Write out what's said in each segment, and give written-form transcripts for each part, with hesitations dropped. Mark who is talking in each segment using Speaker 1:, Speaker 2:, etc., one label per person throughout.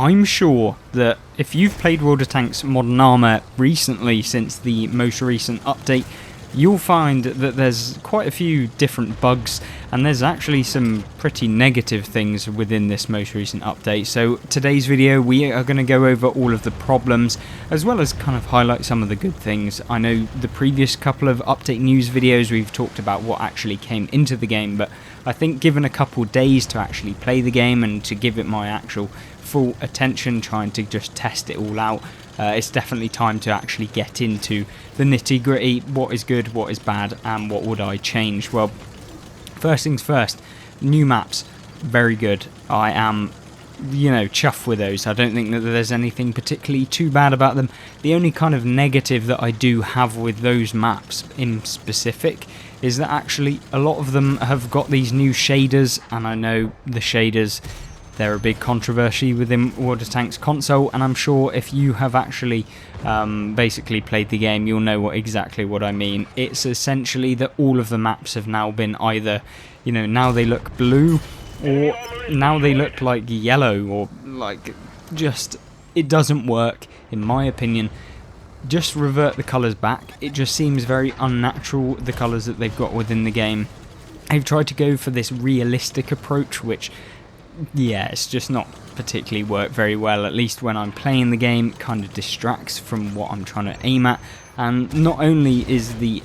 Speaker 1: I'm sure that if you've played World of Tanks Modern Armour recently, since the most recent update, you'll find that there's quite a few different bugs, and there's actually some pretty negative things within this most recent update. So today's video, we are going to go over all of the problems, as well as kind of highlight some of the good things. I know the previous couple of update news videos, we've talked about what actually came into the game, but I think given a couple days to actually play the game and to give it my actual full attention, trying to just test it all out, it's definitely time to actually get into the nitty gritty. What is good, what is bad, and what would I change? Well, first things first, new maps, very good. I am, chuffed with those. I don't think that there's anything particularly too bad about them. The only kind of negative that I do have with those maps in specific is that actually a lot of them have got these new shaders, and I know the shaders, they're a big controversy within World of Tanks console, and I'm sure if you have actually basically played the game, you'll know exactly what I mean. It's essentially that all of the maps have now been either, now they look blue, or now they look like yellow, or like just, it doesn't work in my opinion. Just revert the colours back. It just seems very unnatural, the colours that they've got within the game. They've tried to go for this realistic approach, which, yeah, it's just not particularly worked very well. At least when I'm playing the game, it kind of distracts from what I'm trying to aim at. And not only is the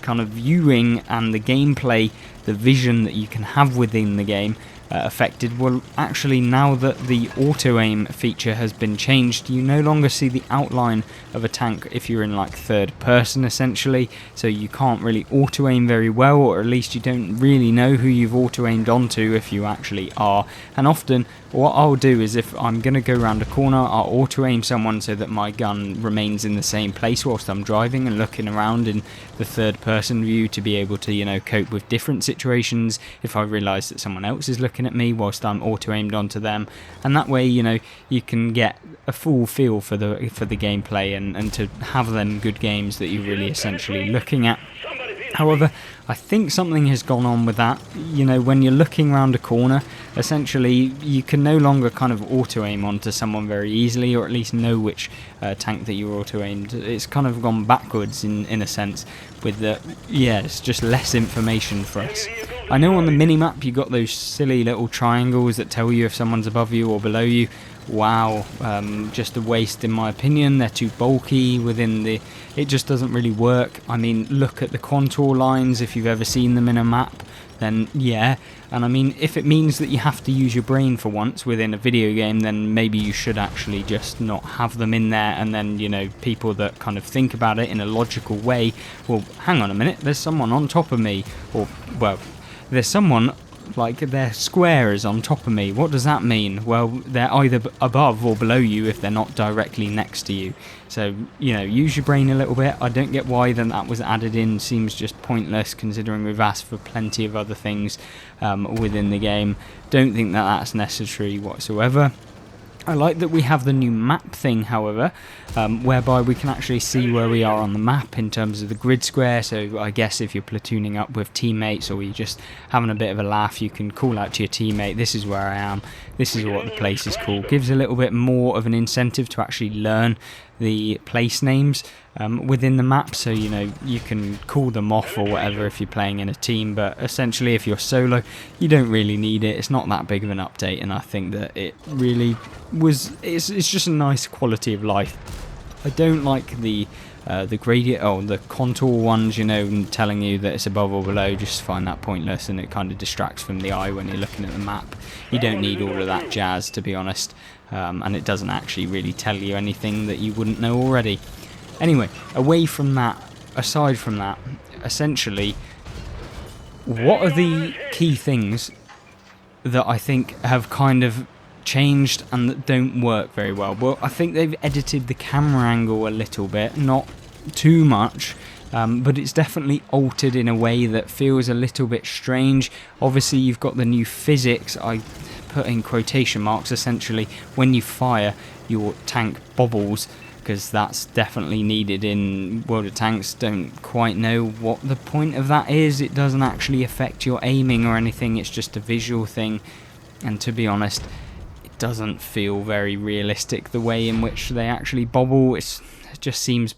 Speaker 1: kind of viewing and the gameplay, the vision that you can have within the game affected, well, actually now that the auto aim feature has been changed, you no longer see the outline of a tank if you're in like third person essentially, so you can't really auto aim very well, or at least you don't really know who you've auto aimed onto if you actually are. And often what I'll do is, if I'm going to go around a corner, I'll auto aim someone so that my gun remains in the same place whilst I'm driving and looking around in the third person view to be able to cope with different situations if I realise that someone else is looking at me whilst I'm auto aimed onto them. And that way you can get a full feel for the gameplay and to have them good games that you're really essentially looking at. However, I think something has gone on with that. When you're looking around a corner, essentially you can no longer kind of auto-aim onto someone very easily, or at least know which tank that you're auto-aimed. It's kind of gone backwards in a sense with the, it's just less information for us. I know on the minimap you got those silly little triangles that tell you if someone's above you or below you. Wow, just a waste in my opinion. They're too bulky within the, it just doesn't really work. I mean, look at the contour lines, if you've ever seen them in a map, then yeah. And I mean, if it means that you have to use your brain for once within a video game, then maybe you should actually just not have them in there. And then, people that kind of think about it in a logical way, well, hang on a minute, there's someone on top of me, or, well, there's someone like their square is on top of me. What does that mean? Well, they're either above or below you if they're not directly next to you. So, use your brain a little bit. I don't get why then that was added in. Seems just pointless considering we've asked for plenty of other things within the game. Don't think that that's necessary whatsoever. I like that we have the new map thing, however, whereby we can actually see where we are on the map in terms of the grid square. So I guess if you're platooning up with teammates, or you're just having a bit of a laugh, you can call out to your teammate, this is where I am, this is what the place is called. Gives a little bit more of an incentive to actually learn the place names within the map, so you can call them off or whatever if you're playing in a team. But essentially if you're solo, you don't really need it. It's not that big of an update, and I think that it really was, it's just a nice quality of life. I don't like the gradient, the contour ones, telling you that it's above or below. Just find that pointless, and it kind of distracts from the eye when you're looking at the map. You don't need all of that jazz, to be honest, and it doesn't actually really tell you anything that you wouldn't know already. Anyway, aside from that, essentially, what are the key things that I think have kind of changed and that don't work very well? Well, I think they've edited the camera angle a little bit, not too much, but it's definitely altered in a way that feels a little bit strange. Obviously you've got the new physics, I put in quotation marks, essentially when you fire your tank bobbles, because that's definitely needed in World of Tanks. Don't quite know what the point of that is. It doesn't actually affect your aiming or anything, it's just a visual thing, and to be honest, doesn't feel very realistic, the way in which they actually bobble. It just seems,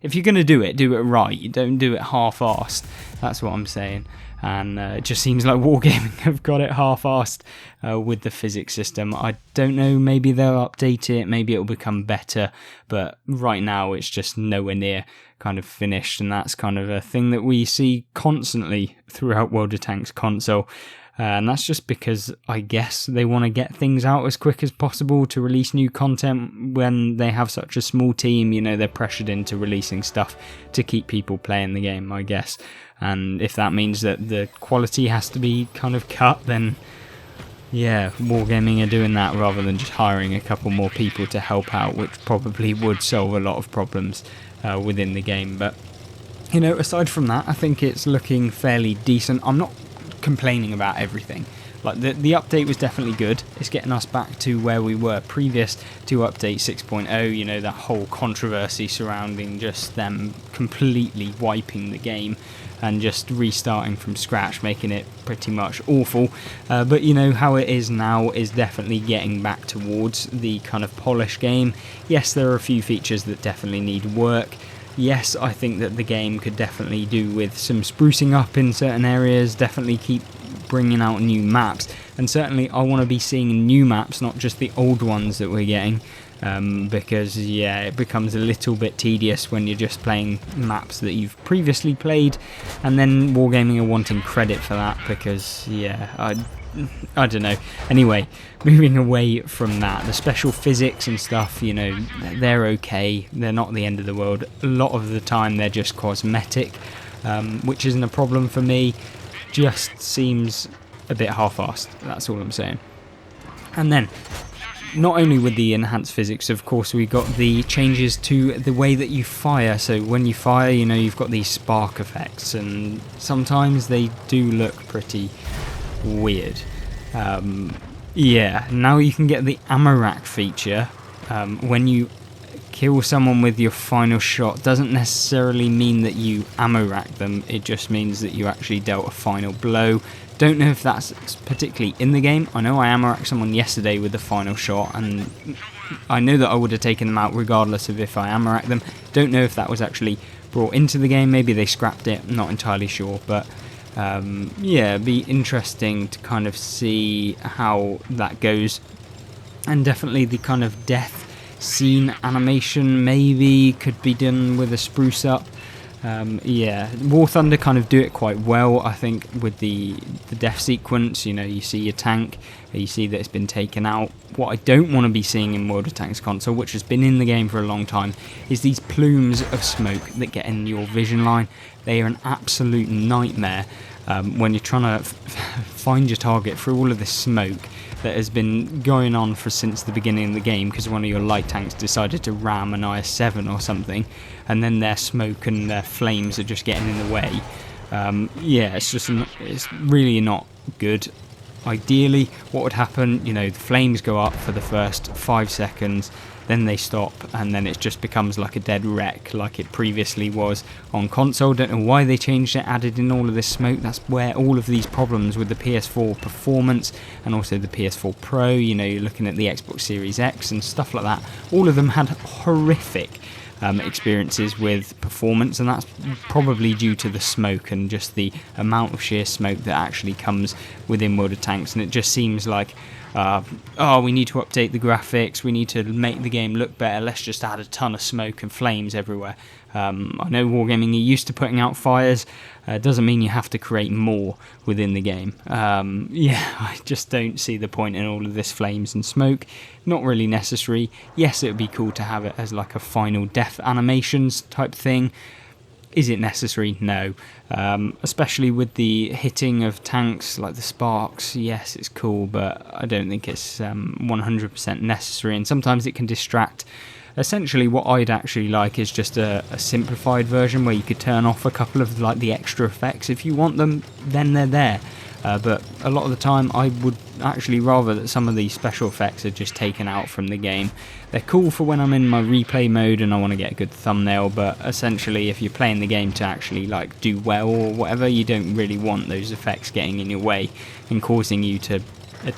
Speaker 1: if you're going to do it right. You don't do it half-assed. That's what I'm saying. And it just seems like Wargaming have got it half-assed with the physics system. I don't know, maybe they'll update it, maybe it'll become better, but right now it's just nowhere near kind of finished, and that's kind of a thing that we see constantly throughout World of Tanks console. And that's just because I guess they want to get things out as quick as possible to release new content when they have such a small team. You know, they're pressured into releasing stuff to keep people playing the game, I guess. And if that means that the quality has to be kind of cut, then yeah, Wargaming are doing that rather than just hiring a couple more people to help out, which probably would solve a lot of problems within the game. But, you know, aside from that, I think it's looking fairly decent. I'm not complaining about everything. Like the update was definitely good. It's getting us back to where we were previous to update 6.0, you know, that whole controversy surrounding just them completely wiping the game and just restarting from scratch, making it pretty much awful. But you know, how it is now is definitely getting back towards the kind of polished game. Yes, there are a few features that definitely need work. Yes, I think that the game could definitely do with some sprucing up in certain areas, definitely keep bringing out new maps, and certainly I want to be seeing new maps, not just the old ones that we're getting, because yeah, it becomes a little bit tedious when you're just playing maps that you've previously played, and then Wargaming are wanting credit for that because yeah, I don't know. Anyway, moving away from that, the special physics and stuff, you know, they're okay. They're not the end of the world. A lot of the time they're just cosmetic, which isn't a problem for me. Just seems a bit half-assed. That's all I'm saying. And then, not only with the enhanced physics, of course, we got the changes to the way that you fire. So when you fire, you know, you've got these spark effects, and sometimes they do look pretty weird. Yeah, now you can get the ammo rack feature when you kill someone with your final shot. Doesn't necessarily mean that you ammo rack them, it just means that you actually dealt a final blow. Don't know if that's particularly in the game. I know I ammo racked someone yesterday with the final shot, and I know that I would have taken them out regardless of if I ammo racked them. Don't know if that was actually brought into the game, maybe they scrapped it, I'm not entirely sure, but yeah, it'd be interesting to kind of see how that goes. And definitely the kind of death scene animation maybe could be done with a spruce up. Yeah, War Thunder kind of do it quite well, I think, with the death sequence. You know, you see your tank, you see that it's been taken out. What I don't want to be seeing in World of Tanks console, which has been in the game for a long time, is these plumes of smoke that get in your vision line. They are an absolute nightmare when you're trying to find your target through all of this smoke that has been going on since the beginning of the game, because one of your light tanks decided to ram an IS-7 or something, and then their smoke and their flames are just getting in the way. Yeah, it's really not good. Ideally, what would happen, you know, the flames go up for the first 5 seconds, then they stop, and then it just becomes like a dead wreck like it previously was on console. Don't know why they changed it, added in all of this smoke. That's where all of these problems with the PS4 performance and also the PS4 Pro, you know, you're looking at the Xbox Series X and stuff like that, all of them had horrific experiences with performance, and that's probably due to the smoke and just the amount of sheer smoke that actually comes within World of Tanks. And it just seems like oh, we need to update the graphics, we need to make the game look better, let's just add a ton of smoke and flames everywhere. I know Wargaming are used to putting out fires, doesn't mean you have to create more within the game. Yeah, I just don't see the point in all of this flames and smoke. Not really necessary. Yes, it would be cool to have it as like a final death animations type thing. Is it necessary? No. Especially with the hitting of tanks, like the sparks, yes, it's cool, but I don't think it's 100% necessary, and sometimes it can distract. Essentially, what I'd actually like is just a simplified version where you could turn off a couple of like the extra effects. If you want them, then they're there. But a lot of the time I would actually rather that some of these special effects are just taken out from the game. They're cool for when I'm in my replay mode and I want to get a good thumbnail, but essentially if you're playing the game to actually like do well or whatever, you don't really want those effects getting in your way and causing you to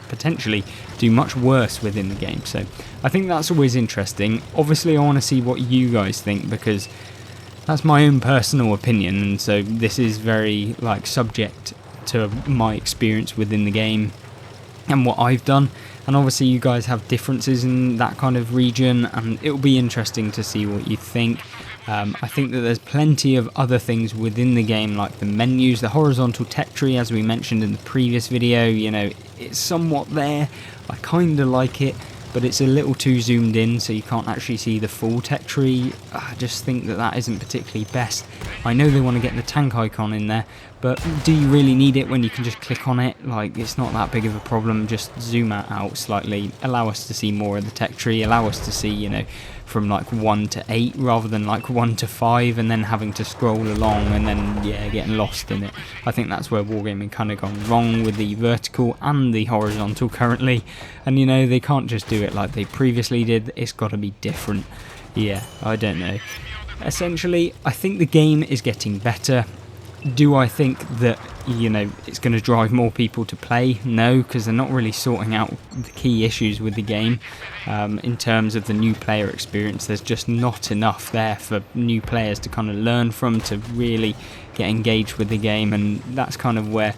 Speaker 1: potentially do much worse within the game. So I think that's always interesting. Obviously, I want to see what you guys think, because that's my own personal opinion, and so this is very subject to my experience within the game and what I've done. And obviously you guys have differences in that kind of region, and it'll be interesting to see what you think. I think that there's plenty of other things within the game, like the menus, the horizontal tech tree, as we mentioned in the previous video. It's somewhat there. I kind of like it, but it's a little too zoomed in, so you can't actually see the full tech tree. I just think that isn't particularly best. I know they want to get the tank icon in there, but do you really need it when you can just click on it? It's not that big of a problem. Just zoom it out slightly, allow us to see more of the tech tree, allow us to see, from 1 to 8 rather than 1 to 5, and then having to scroll along and then getting lost in it. I think that's where Wargaming kind of gone wrong with the vertical and the horizontal currently, and they can't just do it like they previously did. It's got to be different. I don't know. Essentially, I think the game is getting better. Do I think that it's going to drive more people to play? No, because they're not really sorting out the key issues with the game. In terms of the new player experience, there's just not enough there for new players to kind of learn from, to really get engaged with the game, and that's kind of where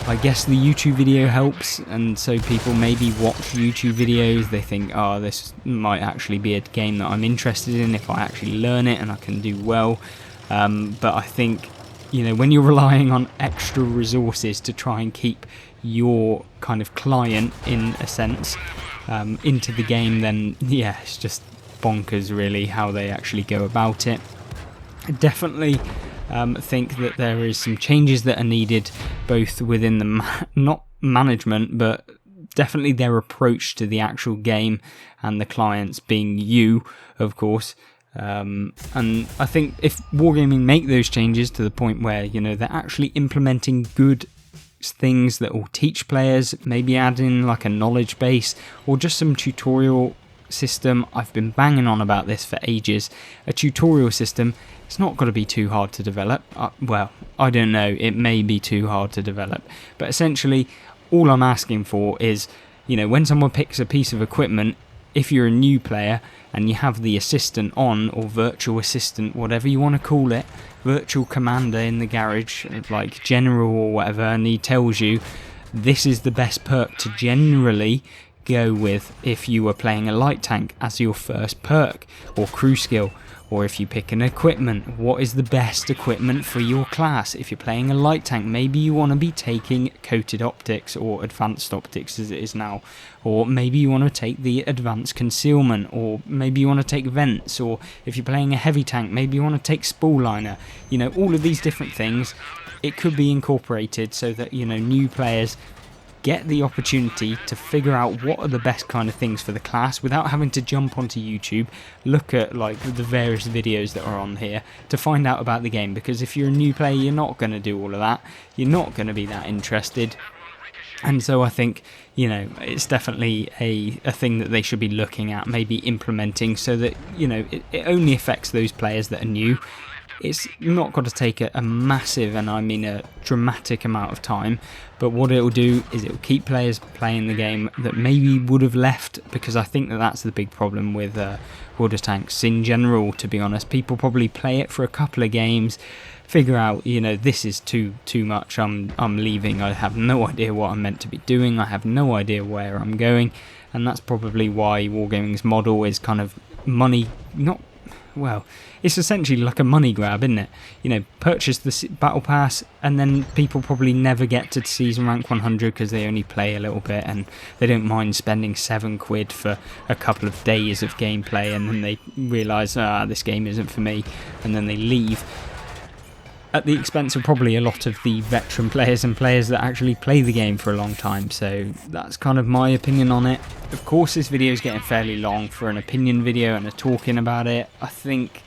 Speaker 1: I guess the YouTube video helps. And so people maybe watch YouTube videos, they think, oh, this might actually be a game that I'm interested in if I actually learn it and I can do well. But I think when you're relying on extra resources to try and keep your kind of client, in a sense, into the game, then it's just bonkers really how they actually go about it. I definitely think that there is some changes that are needed, both within the not management, but definitely their approach to the actual game, and the clients being you, of course. And I think if Wargaming make those changes to the point where they're actually implementing good things that will teach players, maybe add in a knowledge base or just some tutorial system. I've been banging on about this for ages. A tutorial system, it's not got to be too hard to develop. Well, I don't know, it may be too hard to develop, but essentially all I'm asking for is when someone picks a piece of equipment, if you're a new player and you have the assistant on, or virtual assistant, whatever you want to call it, virtual commander in the garage, like general or whatever, and he tells you this is the best perk to generally go with if you were playing a light tank as your first perk, or crew skill, or if you pick an equipment, what is the best equipment for your class? If you're playing a light tank, maybe you want to be taking coated optics, or advanced optics as it is now, or maybe you want to take the advanced concealment, or maybe you want to take vents, or if you're playing a heavy tank, maybe you want to take spool liner. All of these different things, it could be incorporated so that new players get the opportunity to figure out what are the best kind of things for the class without having to jump onto YouTube, look at the various videos that are on here to find out about the game. Because if you're a new player, you're not going to do all of that, you're not going to be that interested. And so I think it's definitely a thing that they should be looking at, maybe implementing, so that it only affects those players that are new. It's not got to take a massive, and I mean a dramatic amount of time, but what it'll do is it'll keep players playing the game that maybe would have left, because I think that's the big problem with World of Tanks in general, to be honest. People probably play it for a couple of games, figure out, this is too much, I'm leaving, I have no idea what I'm meant to be doing, I have no idea where I'm going, and that's probably why Wargaming's model is kind of money, it's essentially like a money grab, isn't it? Purchase the battle pass, and then people probably never get to season rank 100 because they only play a little bit, and they don't mind spending £7 for a couple of days of gameplay, and then they realise, this game isn't for me, and then they leave, at the expense of probably a lot of the veteran players and players that actually play the game for a long time. So that's kind of my opinion on it. Of course, this video is getting fairly long for an opinion video and a talking about it. I think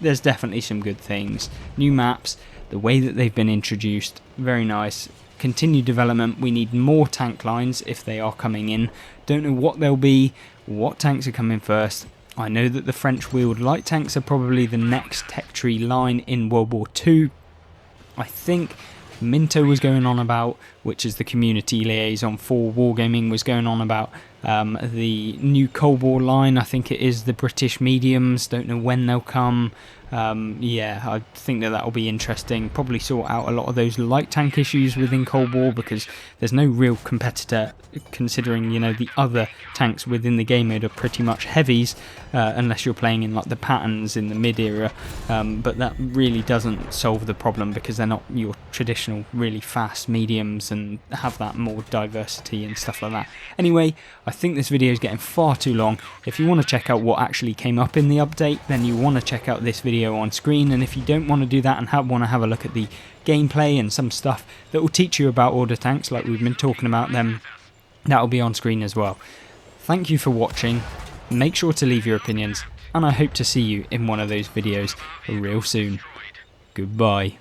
Speaker 1: there's definitely some good things. New maps, the way that they've been introduced, very nice. Continued development, we need more tank lines if they are coming in. Don't know what they'll be, what tanks are coming first. I know that the French wheeled light tanks are probably the next tech tree line in World War II. I think Minto was going on about, which is the community liaison for Wargaming, was going on about. The new Cold War line, I think it is the British mediums, don't know when they'll come. Yeah, I think that'll be interesting. Probably sort out a lot of those light tank issues within Cold War, because there's no real competitor, considering, you know, the other tanks within the game mode are pretty much heavies, unless you're playing in like the patterns in the mid-era, but that really doesn't solve the problem, because they're not your traditional really fast mediums and have that more diversity and stuff like that. Anyway, I think this video is getting far too long. If you want to check out what actually came up in the update, then you want to check out this video on screen, and if you don't want to do that and want to have a look at the gameplay and some stuff that will teach you about order tanks like we've been talking about, then that'll be on screen as well. Thank you for watching, make sure to leave your opinions, and I hope to see you in one of those videos real soon. Goodbye.